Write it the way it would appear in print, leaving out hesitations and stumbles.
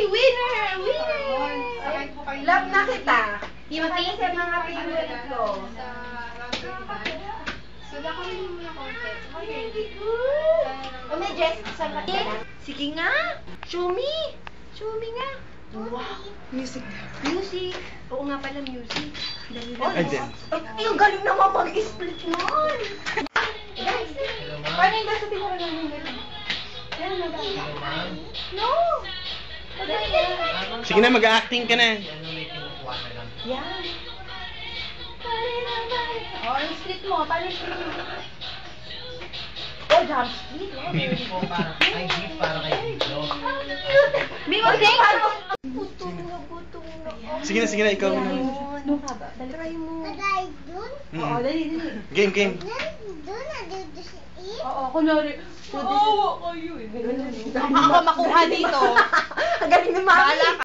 Ay, winner! Winner! Love na kita. Timothy? Sa mga favorite ko. Sula ko rin muna konti. Very good. O, may dress sa mata. Sige nga. Show me. Show me nga. Wow. Music. Music. Oo nga pala, music. Oh, Ay, yung galing naman mag-split nun. Guys, paano yung nasa tinuro namin dito? No. Sige na, mag-acting ka na. Yan. Oh, yung split mo. Paano yung split mo? Oh, jump split. Beef po para kay beef para kay Bidyo. Music! Sige na, ikaw na. No, haba. Try mo. Oo, dali. Game, game. Oo, kunwari. Oo, kayo eh. Baka makuha dito. Ang galing ni Mami.